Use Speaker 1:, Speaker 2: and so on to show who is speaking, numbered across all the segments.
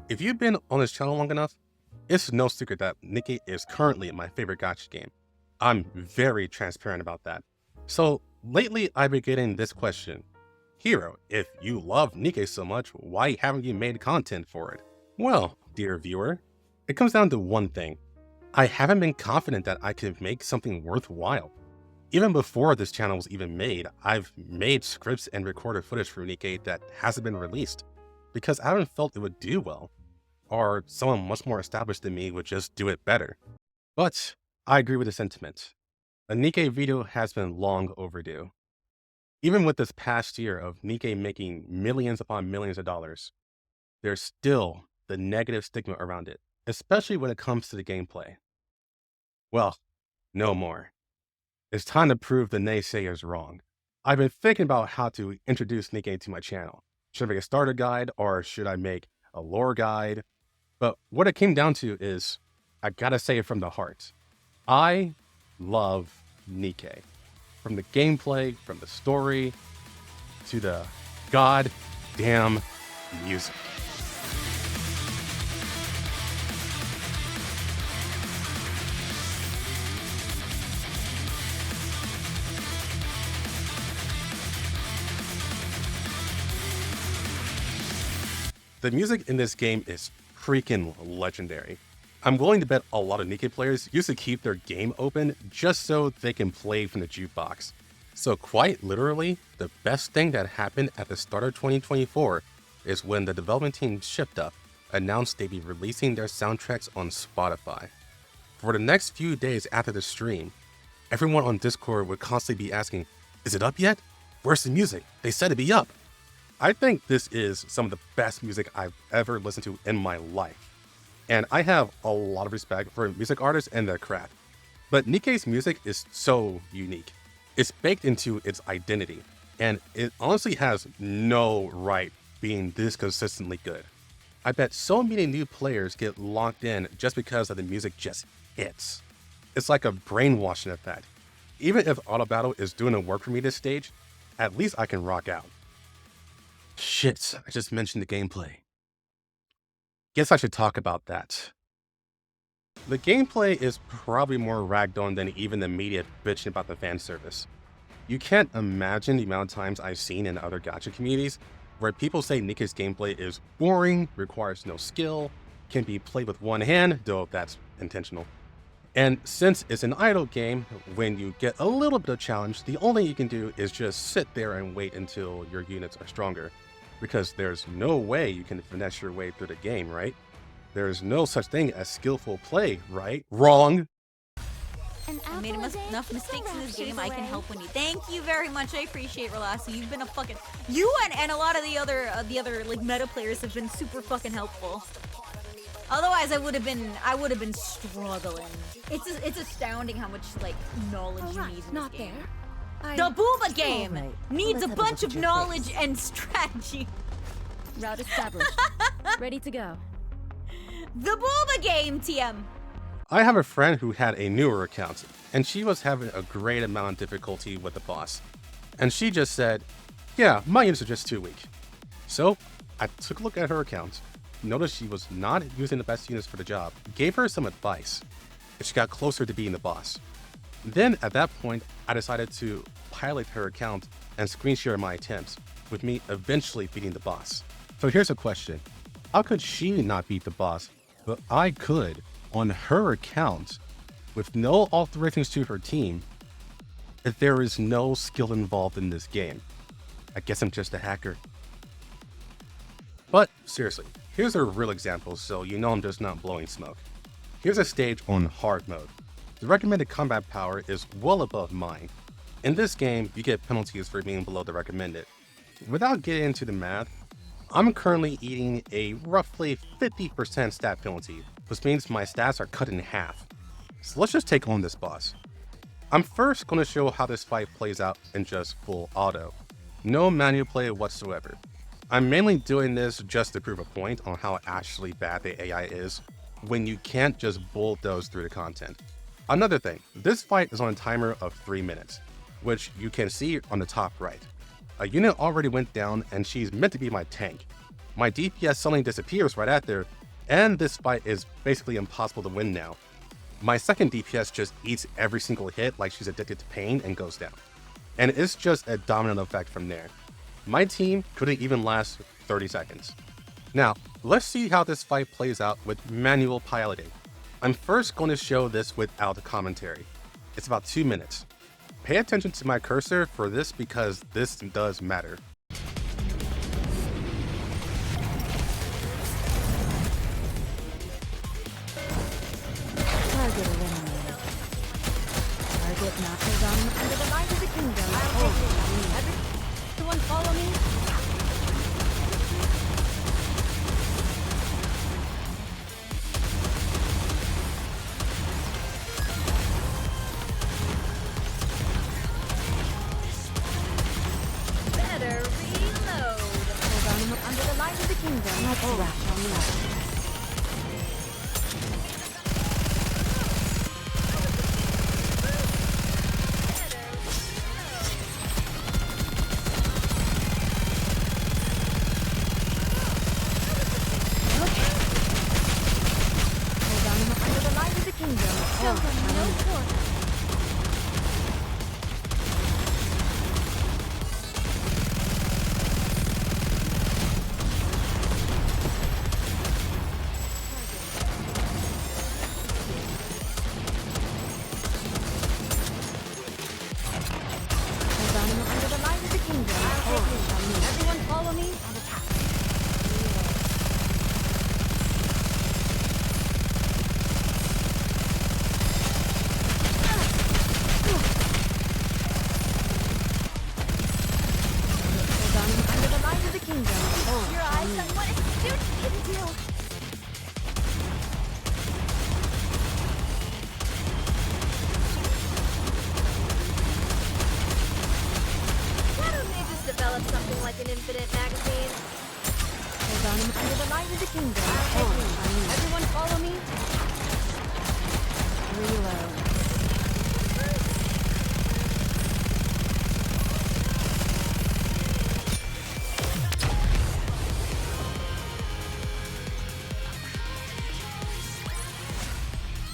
Speaker 1: If you've been on this channel long enough, it's no secret that Nikke is currently my favorite gacha game. I'm very transparent about that. So lately I've been getting this question. Hero, if you love Nikke so much, why haven't you made content for it? Well, dear viewer, it comes down to one thing. I haven't been confident that I could make something worthwhile. Even before this channel was even made, I've made scripts and recorded footage for Nikke that hasn't been released because I haven't felt it would do well, or someone much more established than me would just do it better. But I agree with the sentiment. A Nikke video has been long overdue. Even with this past year of Nikke making millions upon millions of dollars, there's still the negative stigma around it, especially when it comes to the gameplay. Well, no more. It's time to prove the naysayers wrong. I've been thinking about how to introduce Nikke to my channel. Should I make a starter guide or should I make a lore guide? But what it came down to is, I gotta say it from the heart. I love Nikke. From the gameplay, from the story, to the goddamn music. The music in this game is freaking legendary. I'm willing to bet a lot of Nikke players used to keep their game open just so they can play from the jukebox. So quite literally, the best thing that happened at the start of 2024 is when the development team Shift Up announced they'd be releasing their soundtracks on Spotify. For the next few days after the stream, everyone on Discord would constantly be asking, "Is it up yet? Where's the music? They said it'd be up." I think this is some of the best music I've ever listened to in my life. And I have a lot of respect for music artists and their craft. But Nikke's music is so unique. It's baked into its identity, and it honestly has no right being this consistently good. I bet so many new players get locked in just because of the music just hits. It's like a brainwashing effect. Even if auto battle is doing the work for me this stage, at least I can rock out. Shit, I just mentioned the gameplay. Guess I should talk about that. The gameplay is probably more ragged on than even the media bitching about the fan service. You can't imagine the amount of times I've seen in other gacha communities where people say Nikke's gameplay is boring, requires no skill, can be played with one hand, though that's intentional. And since it's an idle game, when you get a little bit of challenge, the only thing you can do is just sit there and wait until your units are stronger. Because there's no way you can finesse your way through the game, right? There's no such thing as skillful play, right? Wrong!
Speaker 2: I made enough mistakes in this game. I can help when you. Thank you very much. I appreciate Relasi. You've been a fucking and a lot of the other like meta players have been super fucking helpful. Otherwise, I would have been struggling. It's astounding how much like knowledge you need in this game. The Booba game needs a bunch of knowledge and strategy.
Speaker 3: Route established. Ready to go.
Speaker 2: The Booba game, TM.
Speaker 1: I have a friend who had a newer account, and she was having a great amount of difficulty with the boss. And she just said, "Yeah, my units are just too weak." So I took a look at her account, noticed she was not using the best units for the job, gave her some advice, and she got closer to being the boss. Then at that point, I decided to pilot her account and screen share my attempts, with me eventually beating the boss. So here's a question. How could she not beat the boss, but I could on her account with no alterations to her team if there is no skill involved in this game? I guess I'm just a hacker. But seriously, here's a real example so you know I'm just not blowing smoke. Here's a stage on hard mode. The recommended combat power is well above mine. In this game, you get penalties for being below the recommended. Without getting into the math, I'm currently eating a roughly 50% stat penalty, which means my stats are cut in half. So let's just take on this boss. I'm first going to show how this fight plays out in just full auto. No manual play whatsoever. I'm mainly doing this just to prove a point on how actually bad the AI is when you can't just bulldoze through the content. Another thing, this fight is on a timer of 3 minutes, which you can see on the top right. A unit already went down and she's meant to be my tank. My DPS suddenly disappears right after, and this fight is basically impossible to win now. My second DPS just eats every single hit like she's addicted to pain and goes down. And it's just a domino effect from there. My team couldn't even last 30 seconds. Now, let's see how this fight plays out with manual piloting. I'm first going to show this without commentary. It's about 2 minutes. Pay attention to my cursor for this because this does matter.
Speaker 3: Target eliminated. Target not done under the light of the kingdom. Everyone follow me. Better reload. Hold on under the light of the kingdom. Let's rush on the other. Everyone follow me and attack. Under the light of the kingdom. Your eyes on what a student can do.
Speaker 4: Develop something like an infinite magazine.
Speaker 3: Hold on under the light of the kingdom. Everyone follow me. Reload.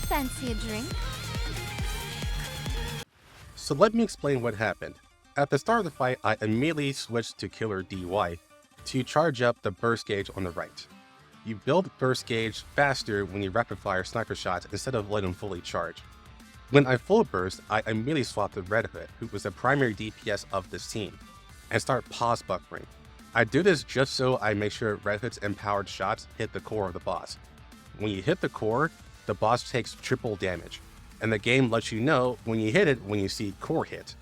Speaker 4: Fancy a drink?
Speaker 1: So let me explain what happened. At the start of the fight, I immediately switched to Killer DY to charge up the burst gauge on the right. You build burst gauge faster when you rapid fire sniper shots instead of letting them fully charge. When I full burst, I immediately swapped to Red Hood, who was the primary DPS of this team, and start pause buffering. I do this just so I make sure Red Hood's empowered shots hit the core of the boss. When you hit the core, the boss takes triple damage, and the game lets you know when you hit it when you see core hit.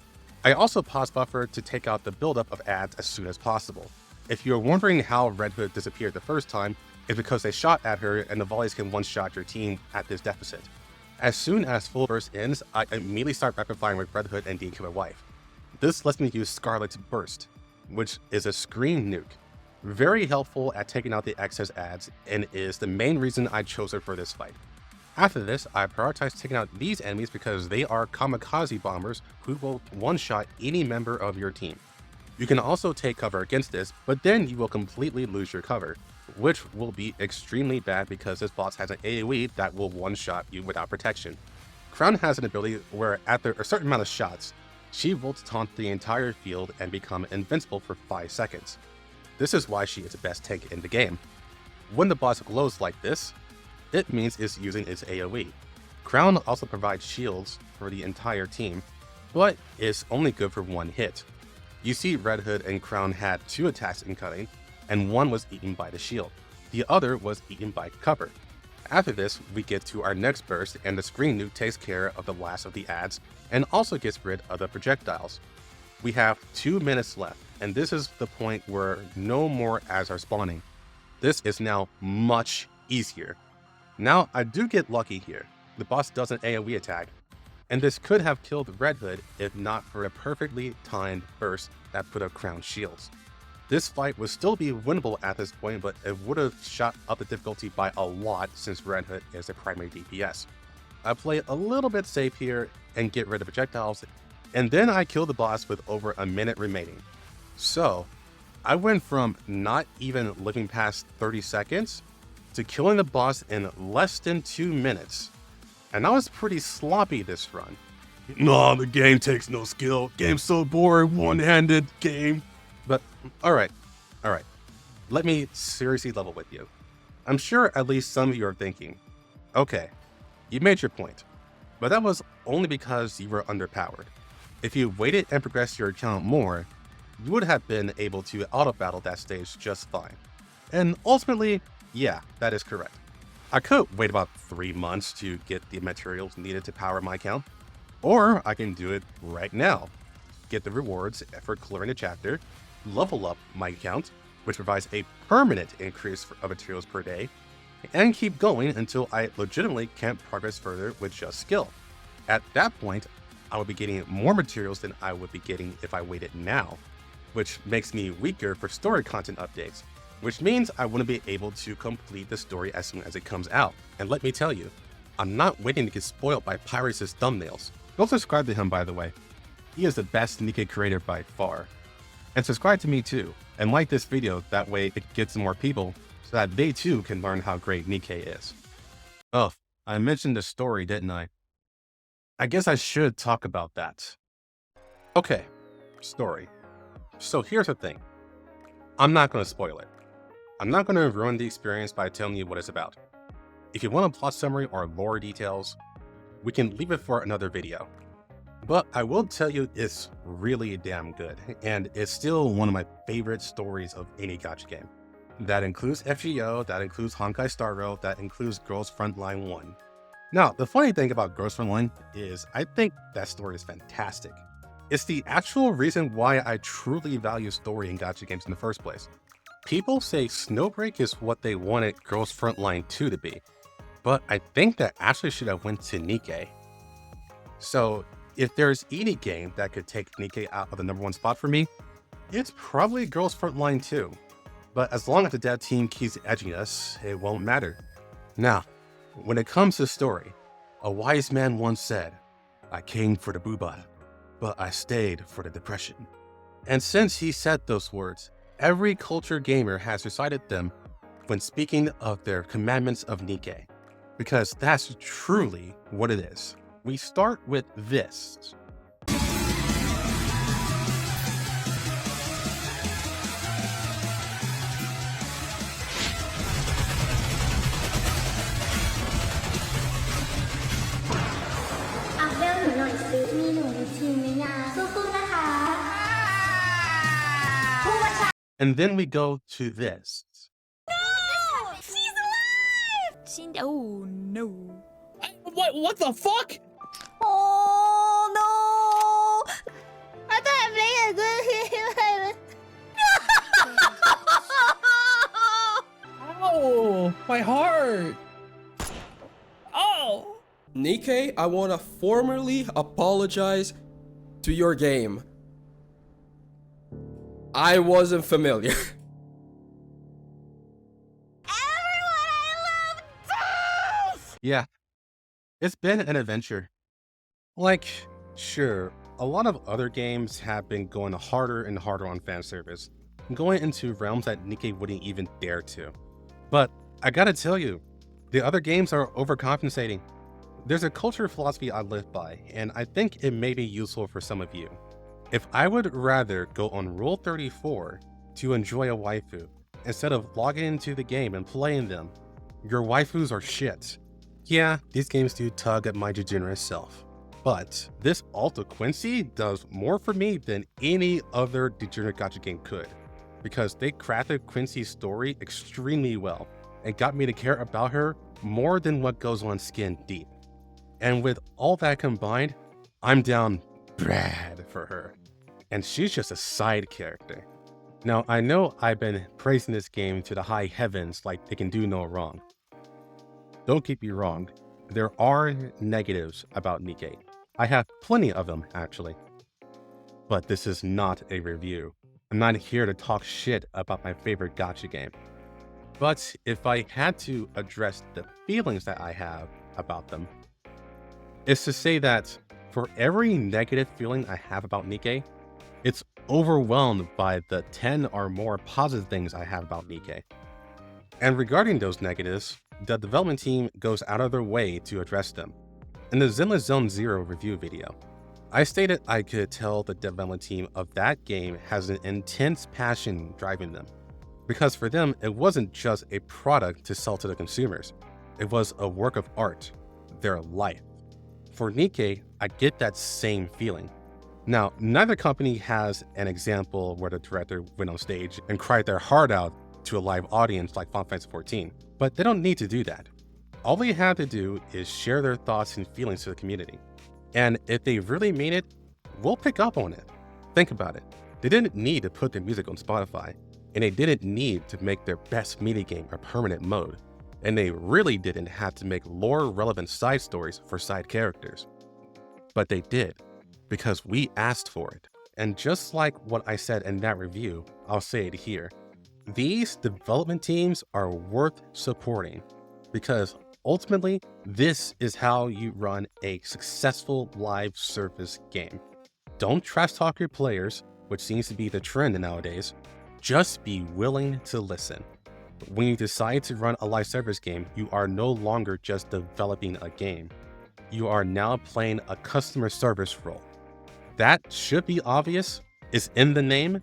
Speaker 1: I also pause buffer to take out the buildup of ads as soon as possible. If you're wondering how Red Hood disappeared the first time, it's because they shot at her and the volleys can one-shot your team at this deficit. As soon as full burst ends, I immediately start rapid firing with Red Hood and DQ my wife. This lets me use Scarlet's Burst, which is a screen nuke. Very helpful at taking out the excess ads and is the main reason I chose her for this fight. After this, I prioritize taking out these enemies because they are kamikaze bombers who will one-shot any member of your team. You can also take cover against this, but then you will completely lose your cover, which will be extremely bad because this boss has an AoE that will one-shot you without protection. Crown has an ability where after a certain amount of shots, she will taunt the entire field and become invincible for 5 seconds. This is why she is the best tank in the game. When the boss glows like this, it means it's using its AoE. Crown also provides shields for the entire team, but is only good for 1 hit. You see Red Hood and Crown had 2 attacks in cutting, and 1 was eaten by the shield. The other was eaten by cover. After this, we get to our next burst, and the screen nuke takes care of the last of the ads, and also gets rid of the projectiles. We have 2 minutes left, and this is the point where no more ads are spawning. This is now much easier. Now, I do get lucky here. The boss does an AoE attack, and this could have killed Red Hood if not for a perfectly timed burst that put up Crown shields. This fight would still be winnable at this point, but it would have shot up the difficulty by a lot since Red Hood is the primary DPS. I play a little bit safe here and get rid of projectiles, and then I kill the boss with over a minute remaining. So, I went from not even living past 30 seconds to killing the boss in less than 2 minutes. And I was pretty sloppy this run. Nah, the game takes no skill. Game's so boring, one-handed game. But, alright. Let me seriously level with you. I'm sure at least some of you are thinking, okay, you made your point, but that was only because you were underpowered. If you waited and progressed your account more, you would have been able to auto-battle that stage just fine. And ultimately, yeah, that is correct. I could wait about 3 months to get the materials needed to power my account, or I can do it right now. Get the rewards for clearing a chapter, level up my account, which provides a permanent increase of materials per day, and keep going until I legitimately can't progress further with just skill. At that point, I would be getting more materials than I would be getting if I waited now, which makes me weaker for story content updates, which means I wouldn't be able to complete the story as soon as it comes out. And let me tell you, I'm not waiting to get spoiled by Pyrus' thumbnails. Go subscribe to him, by the way. He is the best Nikke creator by far. And subscribe to me too, and like this video, that way it gets more people, so that they too can learn how great Nikke is. Oh, I mentioned the story, didn't I? I guess I should talk about that. Okay, story. So here's the thing. I'm not going to spoil it. I'm not going to ruin the experience by telling you what it's about. If you want a plot summary or lore details, we can leave it for another video. But I will tell you it's really damn good, and it's still one of my favorite stories of any gacha game. That includes FGO, that includes Honkai Star Rail, that includes Girls Frontline 1. Now, the funny thing about Girls Frontline is I think that story is fantastic. It's the actual reason why I truly value story in gacha games in the first place. People say Snowbreak is what they wanted Girls Frontline 2 to be, but I think that actually should have went to Nikke. So, if there's any game that could take Nikke out of the #1 spot for me, it's probably Girls Frontline 2. But as long as the dev team keeps edging us, it won't matter. Now, when it comes to story, a wise man once said, I came for the booba, but I stayed for the depression. And since he said those words, every culture gamer has recited them when speaking of their commandments of Nikke, because that's truly what it is. We start with this. And then we go to this.
Speaker 2: No! She's alive! Oh no.
Speaker 5: What the fuck?
Speaker 2: Oh no! I thought I played a good.
Speaker 5: Ow, my heart. Oh.
Speaker 6: Nikke, I want to formally apologize to your game. I wasn't familiar.
Speaker 2: Everyone I love dies!
Speaker 1: Yeah, it's been an adventure. Like, sure, a lot of other games have been going harder and harder on fan service, going into realms that Nikke wouldn't even dare to. But I gotta tell you, the other games are overcompensating. There's a culture philosophy I live by, and I think it may be useful for some of you. If I would rather go on Rule 34 to enjoy a waifu, instead of logging into the game and playing them, your waifus are shit. Yeah, these games do tug at my degenerate self. But this Alta Quincy does more for me than any other degenerate gacha game could, because they crafted Quincy's story extremely well and got me to care about her more than what goes on skin deep. And with all that combined, I'm down bad for her. And she's just a side character. Now, I know I've been praising this game to the high heavens like it can do no wrong. Don't get me wrong, there are negatives about Nikke. I have plenty of them, actually. But this is not a review. I'm not here to talk shit about my favorite gacha game. But if I had to address the feelings that I have about them, it's to say that for every negative feeling I have about Nikke, it's overwhelmed by the 10 or more positive things I have about Nikke. And regarding those negatives, the development team goes out of their way to address them. In the Zenless Zone Zero review video, I stated I could tell the development team of that game has an intense passion driving them. Because for them, it wasn't just a product to sell to the consumers. It was a work of art, their life. For Nikke, I get that same feeling. Now, neither company has an example where the director went on stage and cried their heart out to a live audience like Final Fantasy XIV, but they don't need to do that. All they have to do is share their thoughts and feelings to the community. And if they really mean it, we'll pick up on it. Think about it. They didn't need to put their music on Spotify, and they didn't need to make their best minigame a permanent mode, and they really didn't have to make lore-relevant side stories for side characters. But they did, because we asked for it. And just like what I said in that review, I'll say it here. These development teams are worth supporting, because ultimately, this is how you run a successful live service game. Don't trash talk your players, which seems to be the trend nowadays. Just be willing to listen. When you decide to run a live service game, you are no longer just developing a game. You are now playing a customer service role. That should be obvious, it's in the name,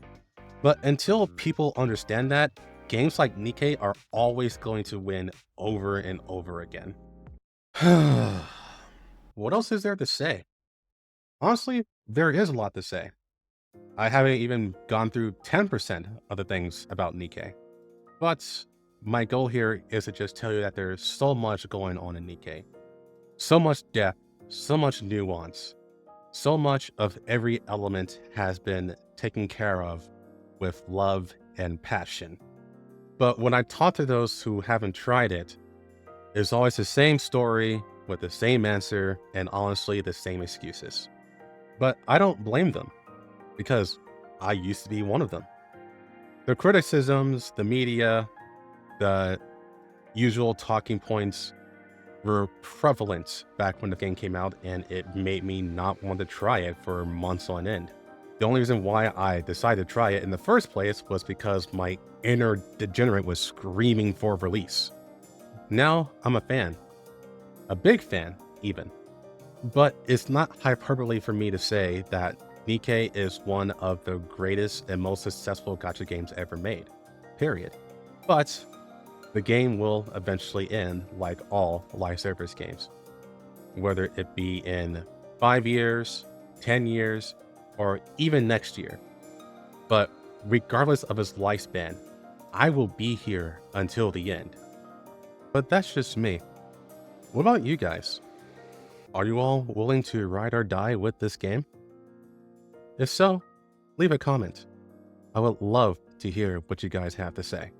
Speaker 1: but until people understand that, games like Nikke are always going to win over and over again. What else is there to say? Honestly, there is a lot to say. I haven't even gone through 10% of the things about Nikke. But my goal here is to just tell you that there's so much going on in Nikke. So much depth, so much nuance, so much of every element has been taken care of with love and passion. But when I talk to those who haven't tried it, it's always the same story with the same answer and honestly the same excuses. But I don't blame them, because I used to be one of them. The criticisms, the media, the usual talking points were prevalent back when the game came out, and it made me not want to try it for months on end. The only reason why I decided to try it in the first place was because my inner degenerate was screaming for release. Now I'm a fan. A big fan, even. But it's not hyperbole for me to say that Nikke is one of the greatest and most successful gacha games ever made. Period. But the game will eventually end like all live service games. Whether it be in 5 years, 10 years, or even next year. But regardless of its lifespan, I will be here until the end. But that's just me. What about you guys? Are you all willing to ride or die with this game? If so, leave a comment. I would love to hear what you guys have to say.